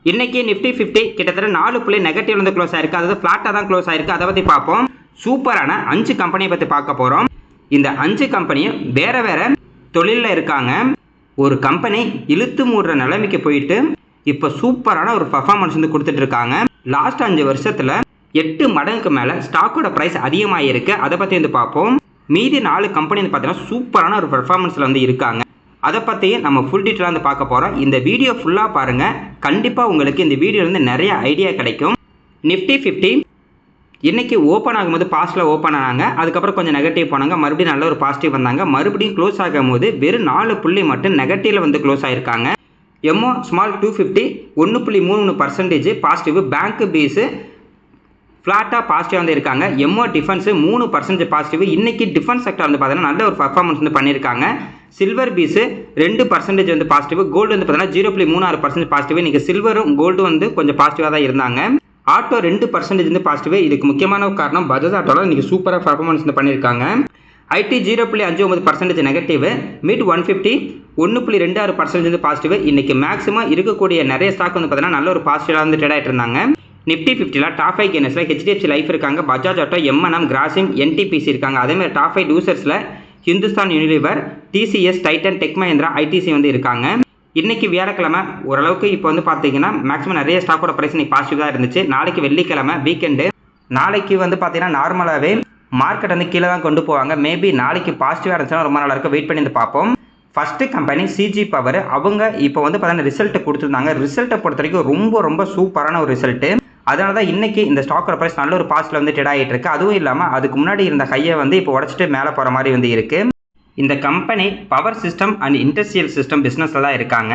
இன்னைக்கு நிஃப்டி 50 கிட்டத்தட்ட 4 புள்ளி நெகட்டிவ் வந்து க்ளோஸ் ஆயிருக்கு. அதாவது ஃபிளாட்டா தான் க்ளோஸ் ஆயிருக்கு. அதை பத்தி பார்ப்போம். சூப்பரான 5 கம்பெனியை பத்தி பார்க்க போறோம். இந்த 5 கம்பெனியும் வேற வேற தொழிலில் இருக்காங்க. ஒரு கம்பெனி இழுத்து மூடுற நிலைமைக்கு போயிட்டு இப்போ சூப்பரான ஒரு பர்ஃபார்மன்ஸ் வந்து கொடுத்துட்டு இருக்காங்க. லாஸ்ட் 5 வருஷத்துல 8 மடங்குக்கு மேல ஸ்டாக்கோட பிரைஸ் அதிகமாகிருக்கு. அதை பத்தி வந்து பார்ப்போம். மீதி 4 கம்பெனி வந்து பார்த்தீங்கன்னா சூப்பரான ஒரு பெர்ஃபார்மன்ஸ்ல வந்து இருக்காங்க. அதை பற்றி நம்ம ஃபுல் டீட்டெயிலாக வந்து பார்க்க போகிறோம். இந்த வீடியோ ஃபுல்லாக பாருங்கள். கண்டிப்பாக உங்களுக்கு இந்த வீடியோலேருந்து நிறைய ஐடியா கிடைக்கும். நிஃப்டி 50 இன்றைக்கி ஓப்பன் ஆகும்போது பாசிட்டிவில் ஓப்பன் ஆனாங்க. அதுக்கப்புறம் கொஞ்சம் நெகட்டிவ் போனாங்க. மறுபடியும் நல்ல ஒரு பாசிட்டிவ் வந்தாங்க. மறுபடியும் க்ளோஸ் ஆகும்போது வெறும் 4 புள்ளி மட்டும் நெகட்டிவில் வந்து க்ளோஸ் ஆகிருக்காங்க. எம்ஓ ஸ்மால் 250 1.33% பாசிட்டிவ். பேங்க் பீஸு ஃப்ளாட்டாக பாசிட்டிவ் வந்து இருக்காங்க. எம்ஓ டிஃபென்ஸு 3% பாசிட்டிவ். இன்றைக்கி டிஃபென்ஸ் செக்டர் வந்து பார்த்தீங்கன்னா நல்ல ஒரு பர்ஃபார்மன்ஸ் வந்து பண்ணியிருக்காங்க. சில்வர் பீஸு 2% வந்து பாசிட்டிவ். கோல்டு வந்து பார்த்தீங்கன்னா 0.36% பாசிட்டிவ். இன்றைக்கி சில்வரும் கோல்டு வந்து கொஞ்சம் பாசிட்டிவாக தான் இருந்தாங்க. ஆட்டோ 2% வந்து பாசிட்டிவ். இதுக்கு முக்கியமான காரணம் பஜாஜ் ஆட்டோவில் இன்றைக்கி சூப்பராக பர்ஃபார்மன்ஸ் வந்து பண்ணியிருக்காங்க. ID 0.59% negative. மிட் 150 1.26% வந்து பாசிட்டிவ். இன்றைக்கி மேக்ஸிமம் இருக்கக்கூடிய நிறைய ஸ்டாக் வந்து பார்த்தீங்கன்னா நல்ல ஒரு பாசிட்டிவாக வந்து ட்ரேட் ஆகிட்டு இருந்தாங்க. நிஃப்டி 50 டாப் 5 கெய்னர்ஸில் ஹெச்டிஎஃப்சி லைஃப் இருக்காங்க, Bajaj auto, MNM, Grasim, NTPC இருக்காங்க. அதேமாதிரி டாப் 5 லூசர்ஸில் Hindustan Unilever, TCS, Titan, tech Mahindra, ITC வந்து இருக்காங்க. இன்றைக்கி வியாழக்கிழமை ஓரளவுக்கு இப்போ வந்து பார்த்தீங்கன்னா மேக்ஸிமம் நிறைய ஸ்டாக்கோட ப்ரைஸ் இன்னைக்கு பாசிட்டிவ் தான் இருந்துச்சு. நாளைக்கு வெள்ளிக்கிழமை வீக்கெண்டு. நாளைக்கு வந்து பார்த்தீங்கன்னா நார்மலாகவே மார்க்கெட் வந்து கீழே தான் கொண்டு போவாங்க. மேபி நாளைக்கு பாசிட்டிவாக இருந்துச்சுன்னா ரொம்ப நல்லா இருக்கும். வெயிட் பண்ணி வந்து பார்ப்போம். First company CG power. அவங்க இப்போ வந்து பார்த்தீங்கன்னா ரிசல்ட்டு கொடுத்துருந்தாங்க. ரிசல்ட்டை பொறுத்த வரைக்கும் ரொம்ப சூப்பரான ஒரு ரிசல்ட்டு. அதனால தான் இன்றைக்கி இந்த ஸ்டாக்கோட ப்ரைஸ் நல்ல ஒரு பாசிட்டிவ் வந்து ட்ரேட் ஆகிட்டு இருக்கு. அதுவும் இல்லாமல் அதுக்கு முன்னாடி இருந்த ஹையை வந்து இப்போ உடச்சிட்டு மேலே போகிற மாதிரி வந்து இருக்குது. இந்த company power system and industrial system பிஸ்னஸில் தான் இருக்காங்க.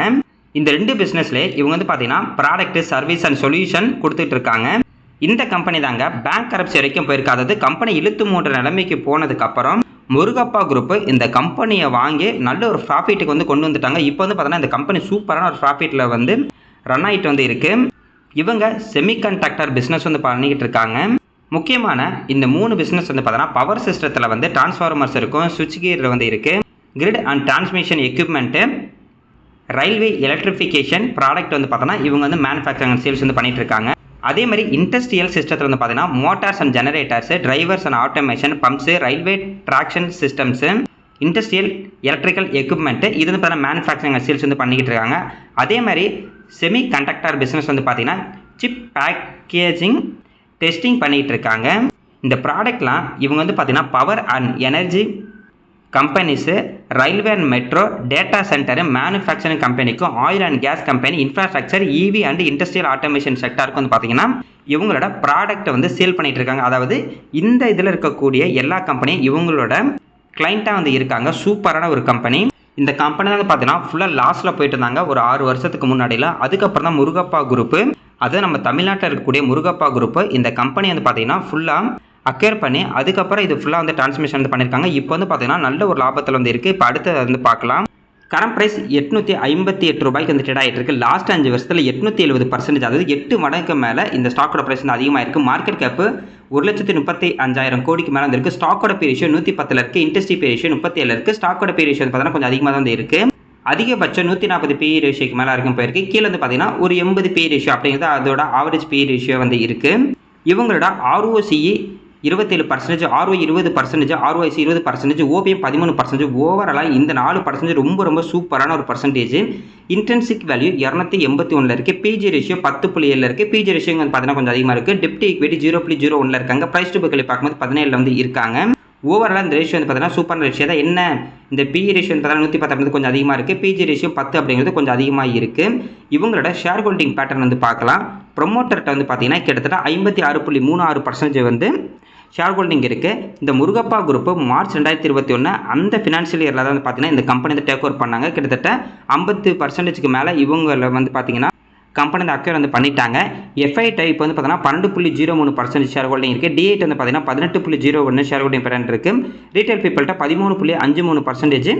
இந்த 2 பிஸ்னஸ்லேயே இவங்க வந்து பார்த்தீங்கன்னா ப்ராடக்ட், சர்வீஸ் அண்ட் சொல்யூஷன் கொடுத்துட்டு இருக்காங்க. இந்த கம்பெனி தாங்க பேங்க் கரப்சி வரைக்கும் போயிருக்கு. அதாவது கம்பெனி இழுத்து மூடுற நிலைமைக்கு போனதுக்கப்புறம் முருகப்பா குரூப் இந்த கம்பெனியை வாங்கி நல்ல ஒரு ப்ராஃபிட்டுக்கு வந்து கொண்டு வந்துட்டாங்க. இப்போ வந்து பார்த்தீங்கன்னா இந்த கம்பெனி சூப்பரான ஒரு ப்ராஃபிட்டில் வந்து ரன் ஆகிட்டு வந்து இருக்குது. இவங்க செமிகண்டக்டர் பிஸ்னஸ் வந்து பண்ணிக்கிட்டு இருக்காங்க. முக்கியமான இந்த 3 பிஸ்னஸ் வந்து பார்த்தீங்கன்னா பவர் சிஸ்டத்தில் வந்து டிரான்ஸ்ஃபார்மர்ஸ் இருக்கும், சுவிட்ச் கியர் வந்து இருக்குது, grid and transmission equipment, railway electrification product வந்து பார்த்தோன்னா இவங்க வந்து மேனுஃபேக்சரிங் அண்ட் சேல்ஸ் வந்து பண்ணிட்டு இருக்காங்க. அதே மாதிரி இண்டஸ்ட்ரியல் சிஸ்டத்தில் வந்து பார்த்தீங்கன்னா Motors and generators, drivers and automation, pumps, railway traction systems, industrial electrical equipment இது வந்து பார்த்தீங்கன்னா மேனுஃபேக்சரிங் அண்ட் சேல்ஸ் வந்து பண்ணிக்கிட்டு இருக்காங்க. அதே மாதிரி செமி கண்டக்டர் பிஸ்னஸ் வந்து பார்த்தீங்கன்னா சிப் பேக்கேஜிங் டெஸ்டிங் பண்ணிகிட்டு இருக்காங்க. இந்த ப்ராடக்ட்லாம் இவங்க வந்து பார்த்தீங்கன்னா power and energy companies, railway and metro, data centre, manufacturing கம்பெனிக்கும், oil and gas company, infrastructure, EV and industrial automation செக்டருக்கு வந்து பார்த்தீங்கன்னா இவங்களோட ப்ராடக்ட்டை வந்து சேல் பண்ணிகிட்டு இருக்காங்க. அதாவது இந்த இதில் இருக்கக்கூடிய எல்லா கம்பெனியும் இவங்களோட கிளைண்ட்டாக வந்து இருக்காங்க. சூப்பரான ஒரு கம்பெனி. இந்த கம்பெனி வந்து பார்த்தீங்கன்னா ஃபுல்லாக லாஸில் போயிட்டு இருந்தாங்க ஒரு 6 வருஷத்துக்கு முன்னாடியில். அதுக்கப்புறம் தான் முருகப்பா குரூப்பு, அது நம்ம தமிழ்நாட்டில் இருக்கக்கூடிய முருகப்பா குரூப்பு இந்த கம்பெனி வந்து பார்த்தீங்கன்னா ஃபுல்லாக அக்வேர் பண்ணி அதுக்கப்புறம் இது ஃபுல்லாக வந்து டிரான்ஸ்மிஷன் வந்து பண்ணியிருக்காங்க. இப்போ வந்து பார்த்தீங்கன்னா நல்ல ஒரு லாபத்தில் வந்து இருக்குது. இப்போ அடுத்து வந்து பார்க்கலாம். கரண்ட் ப்ரைஸ் 858 ரூபாய்க்கு வந்து ட்ரேட் ஆகிட்டு இருக்குது. லாஸ்ட் 5 வருஷத்தில் 870%, அதாவது 8 மடங்குக்கு மேலே இந்த ஸ்டாக்கோட ப்ரைஸ் வந்து அதிகமாக இருக்குது. மார்க்கெட் கேப்பு 1,35,000 கோடிக்கு மேலே இருக்குது. ஸ்டாக்கோட பே ரேஷியோ 110 இருக்குது. இண்டஸ்ட்ரி பே ரேஷியோ 37 இருக்குது. ஸ்டாக்கோட பே ரேஷியோ பார்த்தீங்கன்னா கொஞ்சம் அதிகமாக தான் வந்து இருக்குது. அதிகபட்சம் 140 பி ரேஷியோக்கு மேலே இருக்கும் போயிருக்கு. கீழே வந்து பார்த்தீங்கன்னா ஒரு 80 பி ரேஷியோ அப்படிங்கிறது அதோட ஆவரேஜ் பி ரேஷியோ வந்து இருக்குது. இவங்களோட ஆர்ஓசிஇ 27%, ROE 20%, ROIC 20%, OPM 13%, ஓவராலாக இந்த 4% ரொம்ப சூப்பரான ஒரு பர்சன்டேஜ். இன்ட்ரின்சிக் வேல்யூ 281 இருக்குது. பிஜி ரேஷியோ 10.7 இருக்குது. பிஜி ரேஷியோ வந்து பார்த்தீங்கன்னா கொஞ்சம் அதிகமாக இருக்குது. டெப்ட் ஈக்விட்டி 0.01 இருக்காங்க. ப்ரைஸ் டு புக் பார்க்கும்போது 17 வந்து இருக்காங்க. ஓவராலாக இந்த ரேஷியோ வந்து பார்த்தீங்கன்னா சூப்பரான ரேஷியோ தான். என்ன இந்த பிஇ ரேஷியோ வந்து பார்த்தீங்கன்னா 110 கொஞ்சம் அதிகமாக இருக்குது. பிஜி ரேஷியோ 10 அப்படிங்கிறது கொஞ்சம் அதிகமாக இருக்குது. இவங்களோட ஷேர் ஹோல்டிங் பேட்டர்ன் வந்து பார்க்கலாம். ப்ரொமோட்டர்கிட்ட வந்து பார்த்தீங்கன்னா கிட்டத்தட்ட 56.36% வந்து ஷேர் ஹோல்டிங் இருக்குது. இந்த முருகப்பா குரூப்பு மார்ச் 2021 அந்த ஃபினான்ஷியல் இயரில் தான் வந்து பார்த்தீங்கன்னா இந்த கம்பெனி வந்து டேக் ஓவர் பண்ணாங்க. கிட்டத்தட்ட 50%க்கு மேலே இவங்கள வந்து பார்த்தீங்கன்னா கம்பெனி வந்து அக்வேர் வந்து பண்ணிட்டாங்க. எஃப்ஐ டைப் வந்து பார்த்தீங்கன்னா 12.03% ஷேர் ஹோல்டிங் இருக்குது. டிஐட் வந்து பார்த்தீங்கன்னா 18.01 ஷேர் ஹோல்டிங் பேட்டர்ன் இருக்குது. ரீட்டைல் பீப்பிள்கிட்ட 13.53%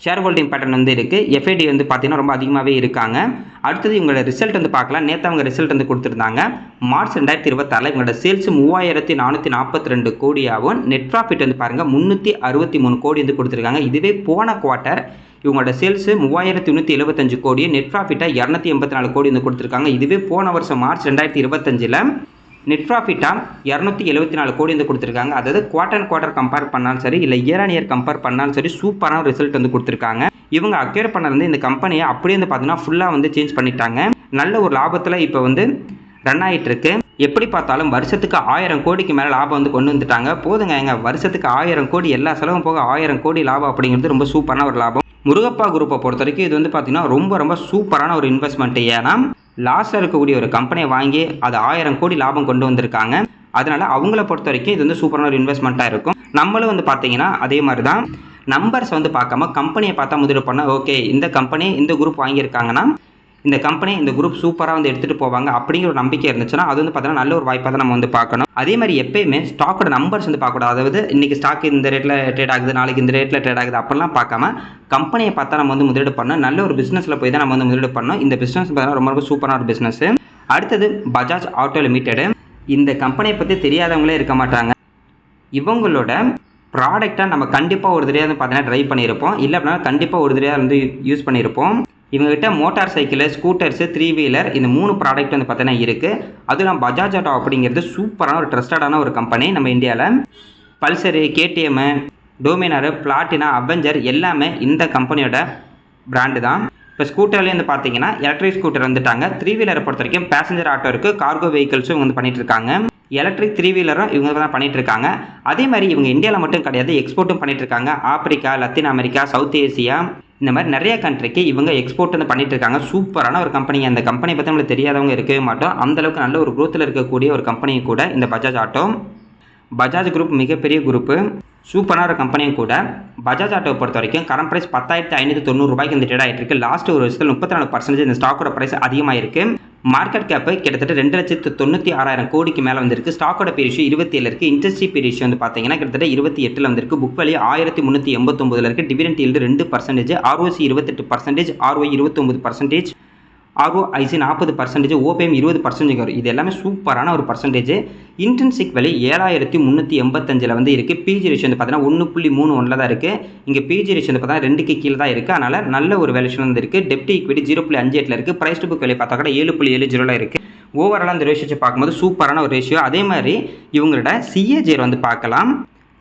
ஷேர் ஹோல்டிங் பேட்டர்ன் வந்து இருக்குது. எஃப்ஐடி வந்து பார்த்தீங்கன்னா ரொம்ப அதிகமாகவே இருக்காங்க. அடுத்தது இவங்களோட ரிசல்ட் வந்து பார்க்கலாம். நேற்று அவங்க ரிசல்ட் வந்து கொடுத்துருந்தாங்க. மார்ச் 2026 இவங்களோட சேல்ஸ் 3442 கோடியாகவும், நெட் ப்ராஃபிட் வந்து பாருங்கள் 363 கோடி வந்து கொடுத்துருக்காங்க. இதுவே போன குவார்ட்டர் இவங்களோட சேல்ஸ் 3175 கோடி, நெட் ப்ராஃபிட்டா 284 கோடி வந்து கொடுத்துருக்காங்க. இதுவே போன வருஷம் மார்ச் 2025ல் நெட் ப்ராஃபிட்டா 274 கோடி வந்து கொடுத்துருக்காங்க. அதாவது குவார்டர் கம்பேர் பண்ணாலும் சரி, இல்லை இயர் ஆன் இயர் கம்பேர் பண்ணாலும் சரி, சூப்பரான ரிசல்ட் வந்து கொடுத்துருக்காங்க. இவங்க அக்வேர் பண்ண இந்த கம்பெனியை அப்படியே வந்து பார்த்தீங்கன்னா ஃபுல்லாக வந்து சேஞ்ச் பண்ணிட்டாங்க. நல்ல ஒரு லாபத்தில் இப்போ வந்து ரன் ஆகிட்டு இருக்கு. எப்படி பார்த்தாலும் வருஷத்துக்கு 1000 கோடிக்கு மேலே லாபம் வந்து கொண்டு வந்துட்டாங்க. போதுங்க எங்க, வருஷத்துக்கு 1000 கோடி, எல்லா செலவும் போக 1000 கோடி லாபம் அப்படிங்கிறது ரொம்ப சூப்பரான ஒரு லாபம். முருகப்பா குரூப்பை பொறுத்த வரைக்கும் இது வந்து பார்த்தீங்கன்னா ரொம்ப சூப்பரான ஒரு இன்வெஸ்ட்மெண்ட். ஏன்னா லாஸ்ட்டில் இருக்கக்கூடிய ஒரு கம்பெனியை வாங்கி அது 1000 கோடி லாபம் கொண்டு வந்திருக்காங்க. அதனால அவங்கள பொறுத்த வரைக்கும் இது வந்து சூப்பரான ஒரு இன்வெஸ்ட்மெண்ட்டாக இருக்கும். நம்மளும் வந்து பார்த்தீங்கன்னா அதே மாதிரி தான் நம்பர்ஸ் வந்து பார்க்காம கம்பெனியை பார்த்தா முதலீடு பண்ண, ஓகே இந்த கம்பெனி இந்த குரூப் வாங்கியிருக்காங்கன்னா இந்த கம்பெனி இந்த குரூப் சூப்பராக வந்து எடுத்துகிட்டு போவாங்க அப்படிங்கிற ஒரு நம்பிக்கை இருந்துச்சுன்னா அது வந்து பார்த்தீங்கன்னா நல்ல ஒரு வாய்ப்பாக தான் நம்ம வந்து பார்க்கணும். அதே மாதிரி எப்பயுமே ஸ்டாக்கோட நம்பர்ஸ் வந்து பார்க்கக்கூடாது. அதாவது இன்னைக்கு ஸ்டாக் இந்த ரேட்டில் ட்ரேட் ஆகுது, நாளைக்கு இந்த ரேட்டில் ட்ரேட் ஆகுது அப்படிலாம் பார்க்காம கம்பெனியை பார்த்தா நம்ம வந்து முதலீடு பண்ணணும். நல்ல ஒரு பிஸ்னஸில் போய் தான் நம்ம வந்து முதலீடு பண்ணணும். இந்த பிஸ்னஸ் பார்த்தீங்கன்னா ரொம்ப சூப்பரான ஒரு பிஸ்னஸ். அடுத்தது பஜாஜ் ஆட்டோ லிமிடெட். இந்த கம்பெனியை பற்றி தெரியாதவங்களே இருக்க மாட்டாங்க. இவங்களோட ப்ராடக்டாக நம்ம கண்டிப்பாக ஒரு தடவை வந்து பார்த்தீங்கன்னா ட்ரை பண்ணியிருப்போம், இல்லை அப்படின்னா கண்டிப்பாக ஒரு தடவை வந்து யூஸ் பண்ணியிருப்போம். இவங்ககிட்ட மோட்டார் சைக்கிள், ஸ்கூட்டர்ஸு, 3 வீலர் இந்த 3 ப்ராடக்ட் வந்து பார்த்தீங்கன்னா இருக்குது. அதுவும் பஜாஜ் ஆட்டோ அப்படிங்கிறது சூப்பரான ஒரு ட்ரஸ்டடான ஒரு கம்பெனி. நம்ம இந்தியாவில் Pulsar, KTM, Dominar, Platina, Avenger எல்லாமே இந்த கம்பெனியோட பிராண்டு தான். இப்போ ஸ்கூட்டர்லேயே வந்து பார்த்தீங்கன்னா எலக்ட்ரிக் ஸ்கூட்டர் வந்துட்டாங்க. 3 வீலரை பொறுத்த வரைக்கும் பேசஞ்சர் ஆட்டோ இருக்குது, கார்கோ வெஹிக்கிள்ஸும் இவங்க வந்து பண்ணிட்டு இருக்காங்க. எலக்ட்ரிக் 3 வீலரும் இவங்க தான் பண்ணிட்டு இருக்காங்க. அதே மாதிரி இவங்க இந்தியாவில் மட்டும் கிடையாது, எக்ஸ்போர்ட்டும் பண்ணிட்டு இருக்காங்க. Africa, Latin America, south Asia இந்த மாதிரி நிறைய கண்ட்ரிக்கு இவங்க எக்ஸ்போர்ட் வந்து பண்ணிட்டு இருக்காங்க. சூப்பரான ஒரு கம்பெனி. அந்த கம்பெனி பற்றி நம்மளுக்கு தெரியாதவங்க இருக்கவே மாட்டோம். அந்த அளவுக்கு நல்ல ஒரு குரோத்தில் இருக்கக்கூடிய ஒரு கம்பெனி கூட இந்த பஜாஜ் ஆட்டோ. பஜாஜ் குரூப் மிகப்பெரிய குரூப்பு, சூப்பரான ஒரு கம்பெனியும் கூட. பஜாஜ் ஆட்டோவை பொறுத்த வரைக்கும் கரண்ட் ப்ரைஸ் 10,590 ரூபாய்க்கு இந்த ட்ரேட் ஆகிட்டு இருக்கு. லாஸ்ட் ஒரு வருஷத்தில் 34% இந்த ஸ்டாக்கோட ப்ரைஸ் அதிகமாக இருக்கு. மார்க்கெட் கேப்பு கிட்டத்தட்ட 2,96,000 கோடிக்கு மேலே வந்திருக்கு. ஸ்டாக்கோட பீரிஷியோ 27 இருக்குது. இண்டஸ்ட்ரி பீரிஷியோ வந்து பார்த்தீங்கன்னா கிட்டத்தட்ட 28 வந்திருக்கு. புக் வேல்யூ 1389 இருக்குது. Dividend yield 2%, ROC 28%, ROI 29%, ROIC 40%, OPM 20% வரும். இது எல்லாமே சூப்பரான ஒரு பர்சன்டேஜ். இன்ட்ரின்சிக் வேல்யூ 7,385 வந்து இருக்குது. பிஜி ரேஷியோ வந்து பார்த்தீங்கன்னா 1.31 தான் இருக்குது. இங்கே பிஜி ரேஷியோ வந்து பார்த்தீங்கன்னா 2க்கு கீழே தான் இருக்குது. அதனால் நல்ல ஒரு வேல்யூஷன் வந்து இருக்குது. டெப்ட் ஈக்விட்டி 0.58 இருக்குது. ப்ரைஸ் டு புக் வேல்யூ பார்த்தா கூட 7.70 இருக்குது. ஓவராலாக அந்த ரேஷியோ பார்க்கும்போது சூப்பரான ஒரு ரேஷியோ. அதே மாதிரி இவங்களோட CAGR வந்து பார்க்கலாம்.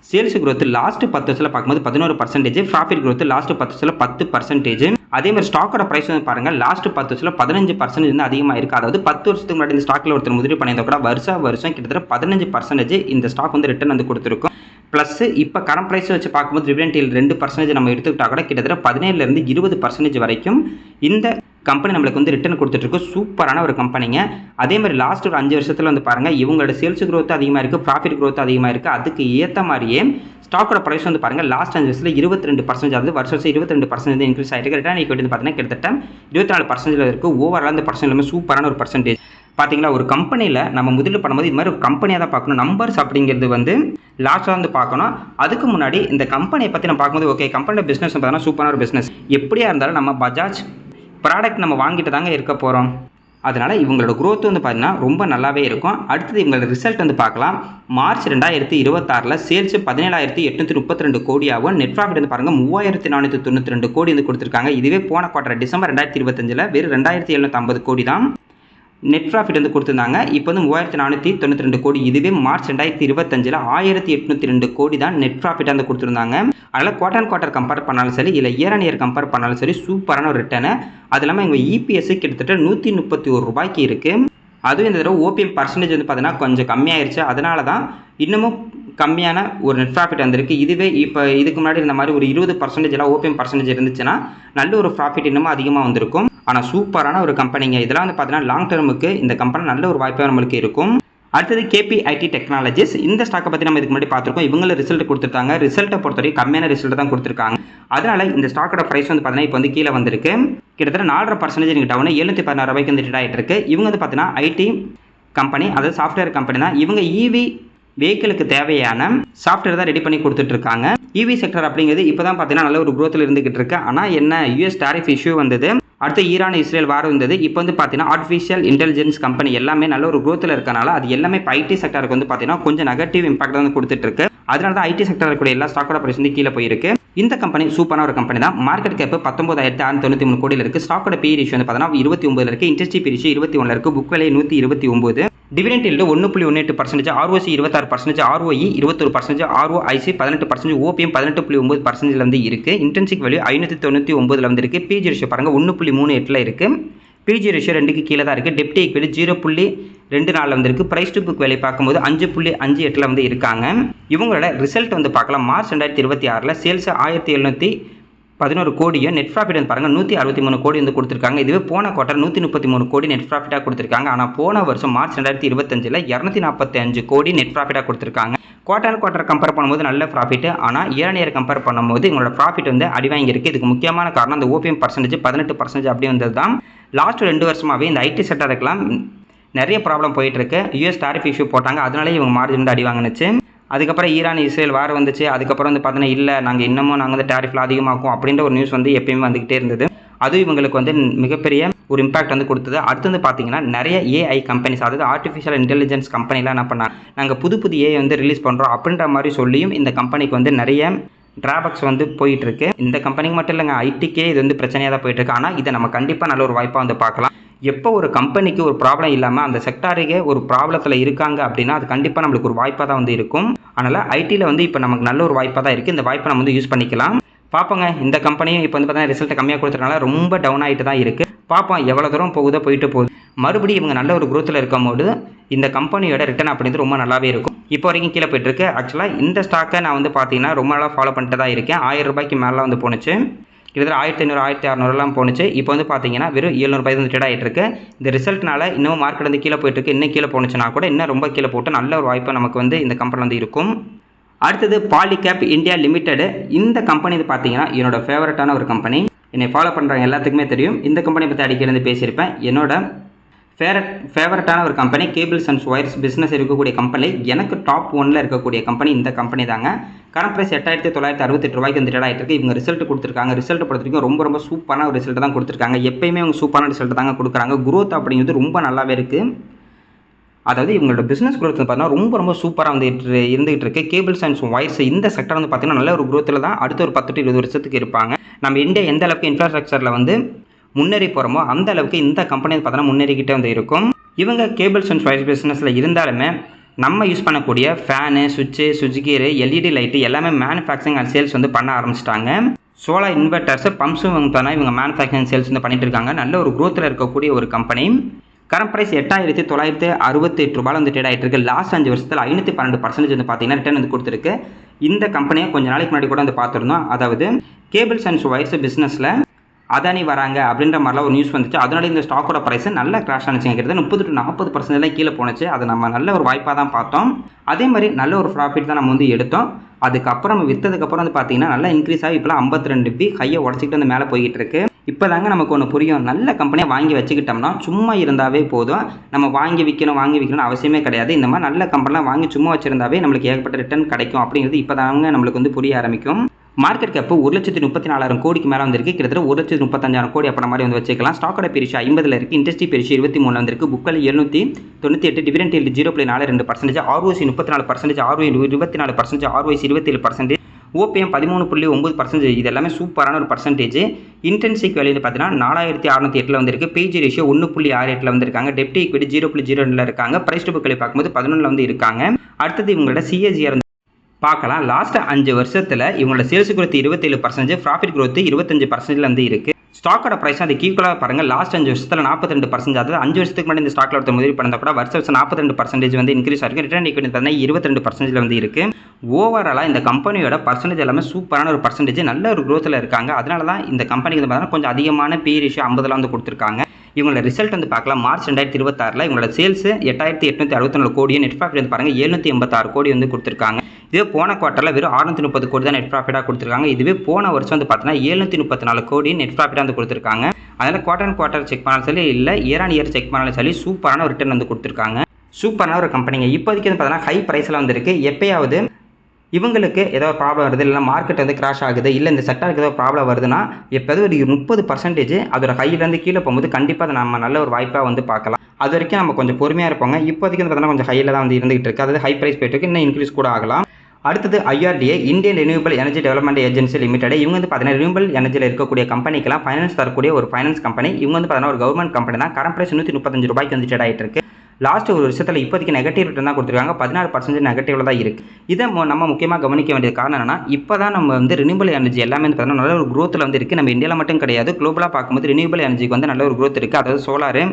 சேல்ஸ் growth லாஸ்ட் 10 வருஷத்தில் பார்க்கும்போது 11%, ப்ராஃபிட் growth லாஸ்ட் 10 வருஷத்தில் 10%. அதே மாதிரி ஸ்டாக்கோட ப்ரைஸ் வந்து பாருங்கள், லாஸ்ட் 10 வருஷத்தில் 15% வந்து அதிகமாக இருக்குது. அதாவது 10 வருஷத்துக்கு முன்னாடி இந்த ஸ்டாக்கில் ஒருத்தர் முதலீடு பண்ணியிருந்தா கூட வருஷம் கிட்டத்தட்ட 15% இந்த ஸ்டாக் வந்து ரிட்டர்ன் வந்து கொடுத்துருக்கும். ப்ளஸ் இப்போ கரண்ட் ப்ரைஸ் வச்சு பார்க்கும்போது டிவிடெண்ட் ஈல்டு 2% நம்ம எடுத்துக்கிட்டா கூட கிட்டத்தட்ட 17% 20% வரைக்கும் இந்த கம்பெனி நம்மளுக்கு வந்து ரிட்டர்ன் கொடுத்துட்ருக்கு. சூப்பரான ஒரு கம்பெனிங்க. அதே மாதிரி லாஸ்ட் ஒரு 5 வருஷத்தில் வந்து பாருங்கள், இவங்களோட சேல்ஸ் growth அதிகமாக இருக்குது, ப்ராஃபிட் growth அதிகமாக இருக்குது. அதுக்கு ஏற்ற மாதிரியே ஸ்டாக்கோட ப்ரைஸ் வந்து பாருங்கள், லாஸ்ட் 5 வருஷத்தில் 22%, அதாவது வருஷம் 22% இன்க்ரீஸ் ஆகிட்டு ரிட்டர்ன் ஈக்விட்டி வந்து பார்த்தீங்கன்னா கிட்டத்தட்ட 24% இருக்குது. ஓவரால் அந்த பர்சன்ட் எல்லாமே சூப்பரான ஒரு பர்சன்டேஜ். பார்த்தீங்களா, ஒரு கம்பெனியில் நம்ம முதலீடு பண்ணும்போது இது மாதிரி ஒரு கம்பெனியாக தான் பார்க்கணும். நம்பர்ஸ் அப்படிங்கிறது வந்து லாஸ்ட்டாக வந்து பார்க்கணும். அதுக்கு முன்னாடி இந்த கம்பெனியை பற்றி நம்ம பார்க்கும்போது ஓகே கம்பெனியோட பிஸ்னஸ் பார்த்தீங்கன்னா சூப்பரான ஒரு பிஸ்னஸ். எப்படியா இருந்தாலும் நம்ம பஜாஜ் ப்ராடக்ட் நம்ம வாங்கிட்டு தாங்க இருக்க போகிறோம். அதனால் இவங்களோட growth வந்து பார்த்தீங்கன்னா ரொம்ப நல்லாவே இருக்கும். அடுத்தது இவங்களோட ரிசல்ட் வந்து பார்க்கலாம். மார்ச் 2026 சேல்ஸ் 17,832 கோடியாகவும், நெட் ப்ராஃபிட் வந்து பாருங்கள் 3,492 கோடி வந்து கொடுத்துருக்காங்க. இதுவே போன குவார்டர் டிசம்பர் 2025 வெறும் 2,750 கோடி தான் நெட் ப்ராஃபிட் வந்து கொடுத்துருந்தாங்க. இப்போ வந்து 3,492 கோடி. இதுவே மார்ச் 2025 1,802 கோடி தான் நெட் ப்ராஃபிட் வந்து கொடுத்துருந்தாங்க. அதனால் குவார்டர் கம்பேர் பண்ணாலும் சரி, இல்லை இயர் ஆன் இயர் கம்பேர் பண்ணாலும் சரி, சூப்பரான ஒரு ரிட்டர்னு. அது இல்லாமல் எங்கள் EPS கிட்டத்தட்ட 131 ரூபாய்க்கு இருக்குது. அதுவும் இந்த தடவை OPM பர்சன்டேஜ் வந்து பார்த்தீங்கன்னா கொஞ்சம் கம்மியாயிருச்சு. அதனால தான் இன்னமும் கம்மியான ஒரு நெட் ப்ராஃபிட் வந்திருக்கு. இதுவே இப்போ இதுக்கு முன்னாடி இந்த மாதிரி ஒரு 20% எல்லாம் OPM பர்சன்டேஜ் இருந்துச்சுன்னா நல்ல ஒரு ப்ராஃபிட் இன்னமும் அதிகமாக வந்திருக்கும். ஆனால் சூப்பரான ஒரு கம்பெனிங்க. இதெல்லாம் வந்து பார்த்தீங்கன்னா லாங் டர்முக்கு இந்த கம்பெனி நல்ல ஒரு வாய்ப்பாக நம்மளுக்கு இருக்கும். அடுத்தது KPIT டெக்னாலஜிஸ். இந்த ஸ்டாக்கை பற்றி நம்ம இதுக்கு முன்னாடி பார்த்துருக்கோம். இவங்கள ரிசல்ட் கொடுத்துருக்காங்க. ரிசல்ட்டை பொறுத்தவரைக்கும் கம்மியான ரிசல்ட் தான் கொடுத்துருக்காங்க. அதனால இந்த ஸ்டாக்கோட ப்ரைஸ் வந்து பார்த்தீங்கன்னா இப்போ வந்து கீழே வந்திருக்கு. கிட்டத்தட்ட 4.5% நீங்கள் டவுன் 716 ரூபாய்க்கு வந்து ட்ரேட் ஆகிட்டு இருக்கு. இவங்க வந்து பார்த்தீங்கன்னா IT கம்பெனி, அதாவது சாஃப்ட்வேர் கம்பெனி தான். இவங்க EV வெஹிக்கிளுக்கு தேவையான சாஃப்ட்வேர் தான் ரெடி பண்ணி கொடுத்துட்டு இருக்காங்க. EV செக்டர் அப்படிங்கிறது இப்போ தான் பார்த்தீங்கன்னா நல்ல ஒரு growthல இருந்துகிட்டு இருக்கு. ஆனால் என்ன US டாரிஃப் இஷ்யூ வந்தது, அடுத்து ஈரான் இஸ்ரேல் வார் வந்தது. இப்போ வந்து பார்த்தீங்கன்னா ஆர்டிஃபிஷியல் இன்டெலிஜென்ஸ் கம்பெனி எல்லாமே நல்ல ஒரு growthல இருக்கனால அது எல்லாமே இப்போ IT செக்டருக்கு வந்து பார்த்தீங்கன்னா கொஞ்சம் நெகட்டிவ் இம்பாக்ட் வந்து கொடுத்துட்டு இருக்கு. அதனால தான் ஐடி செக்டர் இருக்கக்கூடிய எல்லா ஸ்டாக்கோட பிரைஸ் வந்து கீழே போயிருக்கு. இந்த கம்பெனி சூப்பரான ஒரு கம்பெனி தான். மார்க்கெட் கேப் 19,693 கோடியில் இருக்குது. ஸ்டாக்கோட பி ரேஷியோ வந்து பார்த்தீங்கன்னா 29 இருக்குது. இன்ட்ரெஸ்ட் பி ரேஷியோ 21 இருக்குது. புக் வேலை 129. Dividend yield 1.18%, ROC 26%, ROE 21%, ROIC 18%, OPM 18.9% வந்து இருக்குது. இன்ட்ரின்சிக் வேல்யூ 599 வந்து இருக்குது. பிஜி ரேஷியோ பாருங்கள் 1.38 இருக்குது. பிஜி ரேஷியோ 2க்கு கீழே தான் இருக்குது. டெப்ட் ஈக்விட்டி 0.24 வந்து இருக்குது. பிரைஸ் டு புக் வேலை பார்க்கும்போது 5.58 வந்து இருக்காங்க. இவங்களோட ரிசல்ட் வந்து பார்க்கலாம். மார்ச் 2026 சேல்ஸ் 1711 கோடியும் நெட் ப்ராஃபிட் வந்து பாருங்கள் 163 கோடி வந்து கொடுத்துருக்காங்க. இதுவே போன குவார்டர் 133 கோடி நெட் ப்ராஃபிட்டாக கொடுத்துருக்காங்க. ஆனால் போன வருஷம் மார்ச் 2025 245 கோடி நெட் ப்ராஃபிட்டாக கொடுத்துருக்காங்க. குவார்டர் கம்பேர் பண்ணும்போது நல்ல ப்ராஃபிட். ஆனால் இயர் கம்பேர் பண்ணும்போது இவங்களோட ப்ராஃபிட் வந்து அடி வாங்கியிருக்கு. இதுக்கு முக்கியமான காரணம் அந்த ஓபிஎம் பர்சன்டேஜ் 18% அப்படி வந்தது தான். லாஸ்ட் 2 வருஷமாகவே இந்த ஐடி செக்டருக்கெல்லாம் நிறைய ப்ராப்ளம் போயிட்டு இருக்கு. யூஎஸ் டாரிஃப் இஷ்யூ போட்டாங்க, அதனாலே இவங்க மார்ஜின் வந்து அடி வாங்கினுச்சு. அதுக்கப்புறம் ஈரான் இஸ்ரேல் வார் வந்துச்சு. அதுக்கப்புறம் வந்து பார்த்தீங்கன்னா இல்லை நாங்கள் இன்னமும் வந்து டாரிஃபில் அதிகமாக்கும் அப்படின்ற ஒரு நியூஸ் வந்து எப்பயுமே வந்துகிட்டே இருந்தது. அது இவங்களுக்கு வந்து மிகப்பெரிய ஒரு இம்பாக்ட் வந்து கொடுத்தது. அடுத்து வந்து பார்த்தீங்கன்னா நிறைய ஏஐ கம்பெனிஸ், அதாவது ஆர்டிஃபிஷியல் இன்டெலிஜென்ஸ் கம்பெனிலாம் என்ன பண்ணாங்க, நாங்கள் புது ஏஐ வந்து ரிலீஸ் பண்ணுறோம் அப்படின்ற மாதிரி சொல்லியும் இந்த கம்பெனிக்கு வந்து நிறைய டிராபேக்ஸ் வந்து போயிட்டு இருக்கு. இந்த கம்பெனிக்கு மட்டும் இல்லைங்க, ஐடிக்கே இது வந்து பிரச்சனையாக தான் போயிட்டு இருக்கு. ஆனால் இதை நம்ம கண்டிப்பாக நல்ல ஒரு வாய்ப்பாக வந்து பார்க்கலாம். எப்போ ஒரு கம்பெனிக்கு ஒரு ப்ராப்ளம் இல்லாமல் அந்த செக்டாருக்கே ஒரு ப்ராப்ளத்தில் இருக்காங்க அப்படின்னா அது கண்டிப்பாக நம்மளுக்கு ஒரு வாய்ப்பாக தான் வந்து இருக்கும். அதனால் ஐடியில் வந்து இப்போ நமக்கு நல்ல ஒரு வாய்ப்பாக தான் இருக்குது. இந்த வாய்ப்பை நம்ம வந்து யூஸ் பண்ணிக்கலாம். பார்ப்போங்க, இந்த கம்பெனியும் இப்போ வந்து பார்த்தீங்கன்னா ரிசல்ட் கம்மியாக கொடுத்துறதுனால ரொம்ப டவுன் ஆகிட்டு தான் இருக்குது. பார்ப்போம் எவ்வளோ தூரம் போயிட்டு போகுது. மறுபடியும் இவங்க நல்ல ஒரு குரோத்தில் இருக்கும்போது இந்த கம்பெனியோட ரிட்டர்ன் அப்படின்றது ரொம்ப நல்லாவே இருக்கும். இப்போ வரைக்கும் கீழே போயிட்டுருக்கு. ஆக்சுவலாக இந்த ஸ்டாக்கை நான் வந்து பார்த்தீங்கன்னா ரொம்ப நாளாக ஃபாலோ பண்ணிட்டு தான் இருக்கேன். 1000 ரூபாய்க்கு மேலே வந்து போணுச்சு. கிட்டத்தட்ட 1500 1600 போணுச்சு. இப்போ வந்து பார்த்தீங்கன்னா வெறும் 700 ரூபாய் வந்து ட்ரேட் ஆகிட்டு இருக்கு. இந்த ரிசல்ட்னால இன்னும் மார்க்கெட் வந்து கீழே போயிட்டு இருக்கு. இன்னும் கீழே போணுச்சுன்னா கூட இன்னும் ரொம்ப கீழே போட்டு நல்ல ஒரு வாய்ப்பு நமக்கு வந்து இந்த கம்பெனி வந்து இருக்கும். அடுத்தது பாலிகேப் இந்தியா லிமிடெட். இந்த கம்பெனி வந்து பார்த்தீங்கன்னா என்னோட ஃபேவரட்டான ஒரு கம்பெனி. என்னை ஃபாலோ பண்ணுறாங்க எல்லாத்துக்குமே தெரியும். இந்த கம்பெனி பற்றி அடிக்கடி வந்து பேசியிருப்பேன். என்னோட ஃபேவரட்டான ஒரு company cables and wires business இருக்கக்கூடிய கம்பெனி. எனக்கு டாப் 1ல் இருக்கக்கூடிய கம்பெனி இந்த கம்பெனி தாங்க. கரண்ட் ப்ரைஸ் 8968 ரூபாய்க்கு வந்து ட்ரேட் ஆகிட்டு இருக்கு. இவங்க ரிசல்ட் கொடுத்துருக்காங்க. ரிசல்ட் பொறுத்த வரைக்கும் ரொம்ப சூப்பரான ஒரு ரிசல்ட் தான் கொடுத்துருக்காங்க. எப்பயுமே அவங்க சூப்பரான ரிசல்ட் தாங்க கொடுக்குறாங்க. குரோத் அப்படிங்கிறது ரொம்ப நல்லாவே இருக்குது. அதாவது இவங்களோட பிஸ்னஸ் குரோத் பார்த்தீங்கன்னா ரொம்ப சூப்பராக வந்து இருந்துகிட்டு இருக்கு. கேபிள்ஸ் அண்ட் ஒயர்ஸ் இந்த செக்டர் வந்து பார்த்தீங்கன்னா நல்ல ஒரு குரோத்தில் தான் அடுத்த ஒரு 10 to 20 வருஷத்துக்கு இருப்பாங்க. நம்ம இந்தியா எந்த அளவுக்கு இன்ஃப்ராஸ்ட்ரக்சரில் வந்து முன்னேறி போகிறோமோ அந்த அளவுக்கு இந்த கம்பெனி பார்த்தீங்கன்னா முன்னேறிக்கிட்டே வந்து இருக்கும். இவங்க கேபிள்ஸ் அண்ட் ஒயர்ஸ் பிஸ்னஸில் இருந்தாலுமே நம்ம யூஸ் பண்ணக்கூடிய ஃபேனு, சுவிட்சு கீரு, எல்இடி லைட்டு எல்லாமே மேனுஃபேக்சரிங் அண்ட் சேல்ஸ் வந்து பண்ண ஆரம்பிச்சிட்டாங்க. சோலார் இன்வெர்டர்ஸ் பம்ப்ஸும் வந்து இவங்க மேனுஃபேக்சரிங் சேல்ஸ் வந்து பண்ணிட்டு இருக்காங்க. நல்ல ஒரு குரோத்தில் இருக்கக்கூடிய ஒரு கம்பெனி. கரண்ட் ப்ரைஸ் 8968 ரூபாயில் வந்து ட்ரேட் ஆகிட்டு இருக்கு. லாஸ்ட் 5 வருஷத்தில் 512% வந்து பார்த்தீங்கன்னா ரிட்டர்ன் வந்து கொடுத்துருக்கு. இந்த கம்பெனியை கொஞ்ச நாளைக்கு முன்னாடி கூட வந்து பார்த்துருந்தோம். அதாவது கேபிள்ஸ் அண்ட் ஒயர்ஸ் பிஸ்னஸில் அதானி வராங்க அப்படின்ற மாதிரிலாம் ஒரு நியூஸ் வந்துச்சு. அதனால இந்த ஸ்டாக்கோட ப்ரைஸ் நல்ல கிராஷ் ஆனிச்சுங்கிறது 30 to 40% கீழே போணுச்சு. அதை நம்ம நல்ல ஒரு வாய்ப்பாக தான் பார்த்தோம். அதே மாதிரி நல்ல ஒரு ப்ராஃபிட் தான் நம்ம வந்து எடுத்தோம். அதுக்கப்புறம் நம்ம விற்றதுக்கப்புறம் வந்து பார்த்தீங்கன்னா நல்லா இன்க்ரீஸ் ஆகி இப்போலாம் 52 ஹையை உடச்சிக்கிட்டு வந்து மேலே போய்கிட்டு இருக்கு. இப்போ தாங்க நமக்கு ஒன்று புரியும். நல்ல கம்பெனியாக வாங்கி வச்சுக்கிட்டோம்னா சும்மா இருந்தாவே போதும். நம்ம வாங்கி விற்கணும்னு அவசியமே கிடையாது. இந்த மாதிரி நல்ல கம்பெனிலாம் வாங்கி சும்மா வச்சிருந்தாவே நம்மளுக்கு ஏகப்பட்ட ரிட்டர்ன் கிடைக்கும் அப்படிங்கிறது இப்போ தாங்க நம்மளுக்கு வந்து புரிய ஆரம்பிக்கும். மார்க்கெட் கேப் 1,34,000 கோடிக்கு மேலே வந்திருக்கு. கிட்டத்தட்ட 1,35,000 கோடி அப்போ மாதிரி வந்து வச்சுக்கலாம். ஸ்டாக்கோட பெரிஷா 50 இருக்குது. இண்டஸ்ட்ரி பெரிஷா 23 வந்திருக்கு. புக்கில் 798. Dividend yield 0.42%, ROC 34%, ROE 24%, ROIC 27%, OPM 13.9%. இது எல்லாமே சூப்பரான ஒரு பர்சன்டேஜ். இன்டென்சிக் வேல்யூ பார்த்தீங்கன்னா 4608 வந்திருக்கு. பிஜி ரேஷியோ 1.68 வந்திருக்காங்க. டெப்ட் ஈக்விட்டி 0.02 இருக்காங்க. பிரைஸ் டு புக் வேல்யூ பார்க்கும்போது 11 வந்து இருக்காங்க. அடுத்தது இவங்களோட CAGR பார்க்கலாம். லாஸ்ட் 5 வருஷத்தில் இவங்களோட சேல்ஸ் growth 27%, ப்ராஃபிட் growth 25% வந்து இருக்குது. ஸ்டாக்கோட ப்ரைஸ் அது ஈக்குவலாக பாருங்கள். லாஸ்ட் 5 வருஷத்தில் 42%, அதாவது 5 வருஷத்துக்கு முன்னாடி இந்த ஸ்டாக்கில் ஒருத்தர் முதலீடு பண்ணால் கூட வருஷம் 42% வந்து இன்க்ரீஸ் ஆகிருக்கு. ரிட்டர்ன் ஈக்விட்டி பார்த்தீங்கன்னா 22% வந்து இருக்குது. ஓவராலாக இந்த கம்பெனியோட பர்சன்டேஜ் எல்லாமே சூப்பரான ஒரு பர்சன்டேஜ், நல்ல ஒரு growthல இருக்காங்க. அதனால தான் இந்த கம்பெனிக்கு வந்து பார்த்தீங்கன்னா கொஞ்சம் அதிகமான பி ரேஷியோ 50 வந்து கொடுத்துருக்காங்க. இவங்களோட ரிசல்ட் வந்து பார்க்கலாம். மார்ச் 2026 இவங்களோட சேல்ஸ் 8864 கோடி, நெட் ப்ராஃபிட் வந்து பாருங்கள் 786 கோடி வந்து கொடுத்துருக்காங்க. இதுவே போன குவார்ட்டரில் வெறும் 630 கோடி தான் நெட் ப்ராஃபிட்டாக கொடுத்துருக்காங்க. இதுவே போன வருஷம் வந்து பார்த்தீங்கன்னா 734 கோடி நெட் ப்ராஃபிட்டாக வந்து கொடுத்துருக்காங்க. அதனால் குவார்ட்டர் செக் பண்ணாலும் சரி, இல்லை இயர் செக் பண்ணாலும் சரி, சூப்பரான ஒரு ரிட்டர்ன் வந்து கொடுத்துருக்காங்க. சூப்பரான ஒரு கம்பெனிங்க. இப்போதைக்கு வந்து பார்த்தீங்கன்னா ஹை ப்ரைஸில் வந்துருக்கு. எப்பயாவது இவங்களுக்கு ஏதாவது ப்ராப்ளம் வருது, இல்லை மார்க்கெட் வந்து கிராஷ் ஆகுது, இல்லை இந்த செக்டருக்கு ஏதாவது ப்ராப்ளம் வருதுன்னா எப்போது ஒரு 30% அதோட ஹையிலேருந்து கீழே போகும்போது கண்டிப்பாக அதை நம்ம நல்ல ஒரு வாய்ப்பாக வந்து பார்க்கலாம். அது வரைக்கும் நம்ம கொஞ்சம் பொறுமையாக இருப்போங்க. இப்போதைக்கு வந்து பார்த்தீங்கன்னா கொஞ்சம் ஹையில் தான் வந்து இருந்துகிட்டு இருக்குது. அதாவது ஹை ப்ரைஸ் போயிட்டு இருக்கு. இன்னும் இன்க்ரீஸ் கூட ஆகலாம். அடுத்தது IRDA, Indian renewable energy development agency limited. இவங்க வந்து பார்த்தீங்கன்னா ரினியூவபிள் எனர்ஜியில் இருக்கக்கூடிய கம்பெனிக்கெல்லாம் ஃபைனான்ஸ் தரக்கூடிய ஒரு ஃபைனான்ஸ் கம்பெனி. இவங்க வந்து பார்த்தீங்கன்னா ஒரு கவர்மெண்ட் கம்பெனி தான். கரண்ட் பிரைஸ் ₹135 வந்து ட்ரேட் ஆகிட்டு இருக்கு. லாஸ்ட் ஒரு வருஷத்தில் இப்போதைக்கு நெகட்டிவ் ரிட்டர்ன் தான் கொடுத்துருக்காங்க. 16% நெகட்டிவ்ல தான் இருக்குது. இதை நம்ம முக்கியமாக கவனிக்க வேண்டிய காரணம் என்னன்னா, இப்போ தான் நம்ம வந்து ரினியூவபிள் எனர்ஜி எல்லாமே வந்து பார்த்தீங்கன்னா நல்ல ஒரு க்ரோத்தில் வந்து இருக்குது. நம்ம இந்தியாவில் மட்டும் கிடையாது, குளோபலாக பார்க்கும்போது ரினியூவபிள் எனர்ஜிக்கு வந்து நல்ல ஒரு க்ரோத் இருக்குது. அதாவது சோலாரு,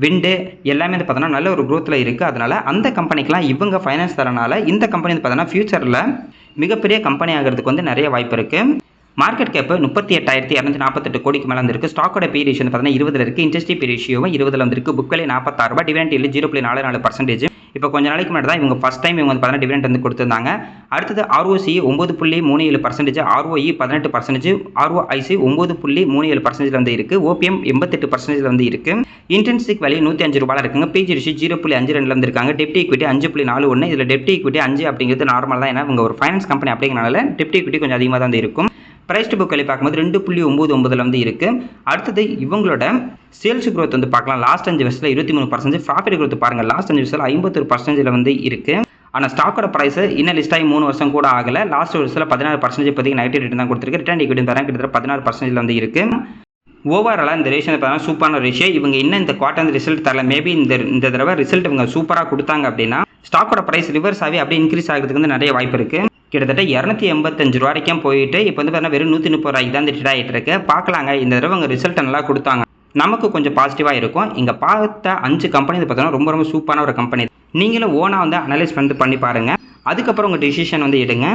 விண்டு எல்லாமே வந்து பார்த்தோன்னா நல்ல ஒரு க்ரோத்தில் இருக்குது. அதனால் அந்த கம்பெனிக்கெலாம் இவங்க ஃபைனான்ஸ் தரனால இந்த கம்பெனி வந்து பார்த்தோன்னா ஃபியூச்சரில் மிகப்பெரிய கம்பெனி ஆகிறதுக்கு வந்து நிறைய வாய்ப்பு இருக்குது. மார்க்கெட் கேப்பு 38,248 கோடிக்கு மேலே வந்துருக்கு. ஸ்டாக்கோட பி ரேஷியோ வந்து பார்த்தீங்கன்னா 20 இருக்குது. இன்ட்ரெஸ்ட் பி ரேஷியோவும் 20 வந்துருக்கு. Book value ₹46, dividend yield 0.44%. இப்போ கொஞ்ச நாளைக்கு முன்னாடி தான் இவங்க ஃபஸ்ட் டைம் இவங்க வந்து பார்த்தீங்கன்னா டிவிடெண்ட் வந்து கொடுத்துருந்தாங்க. அடுத்தது ROCE 9.37%, ROE 18%, ROIC 9.37% வந்து இருக்குது. OPM 88% வந்து இருக்குது. இன்ட்ரின்சிக் வேல்யூ ₹105 இருக்குங்க. பிஜி ரேஷியோ 0.52 வந்துருக்காங்க. டெப்ட் ஈக்விட்டி 5.41. இதில் டெப்ட் ஈக்விட்டி 5 அப்படிங்கிறது நார்மல் தான். ஏன்னா இவங்க ஒரு ஃபைனான்ஸ் கம்பெனி அப்படிங்கிறனால டெப்ட் ஈக்விட்டி கொஞ்சம் அதிகமாக தான் இருக்கும். பிரைஸ் டு புக் வேல்யூ பார்க்கும்போது 2.99 வந்து இருக்குது. அடுத்தது இவங்களோட சேல்ஸ் growth வந்து பார்க்கலாம். லாஸ்ட் 5 வருஷத்தில் 23%. ப்ராஃபிட் growth பாருங்கள், லாஸ்ட் 5 வருஷத்தில் 51% வந்து இருக்குது. ஆனால் ஸ்டாக்கோட ப்ரைஸ் இன்னும் லிஸ்ட் ஆகி 3 வருஷம் கூட ஆகலை. லாஸ்ட் வருஷத்தில் 16% இப்போதைக்கு நெகட்டிவ் ரிட்டர்ன் தான் கொடுத்துருக்கு. ரிட்டர்ன் ஈக்விட்டி தரேன் கிட்டத்தட்ட 16% வந்து இருக்குது. ஓவராலாக இந்த ரேஷியோ பார்த்தீங்கன்னா சூப்பரான ரேஷியோ. இவங்க இன்னும் இந்த குவார்ட்டர் ரிசல்ட் தரல. மேபி இந்த தடவை ரிசல்ட் இவங்க சூப்பராக கொடுத்தாங்க அப்படின்னா ஸ்டாக்கோட ப்ரைஸ் ரிவர்ஸ் ஆகி அப்படியே இன்க்ரீஸ் ஆகிறதுக்கு வந்து நிறைய வாய்ப்பு இருக்குது. கிட்டத்தட்ட ₹285 வரைக்கும் போயிட்டு இப்போ வந்து பார்த்தீங்கன்னா வெறும் ₹130 தான் ட்ரேட் ஆகிட்டு இருக்கு. பார்க்கலாங்க, இந்த தடவை அவங்க ரிசல்ட் நல்லா கொடுத்தாங்க, நமக்கு கொஞ்சம் பாசிட்டிவாக இருக்கும். இங்கே பார்த்த 5 கம்பெனி பார்த்தோன்னா ரொம்ப ரொம்ப சூப்பரான ஒரு கம்பெனி. நீங்களும் ஓனாக வந்து அனலைஸ் பண்ணி பாருங்கள். அதுக்கப்புறம் உங்கள் டிசிஷன் வந்து எடுங்க.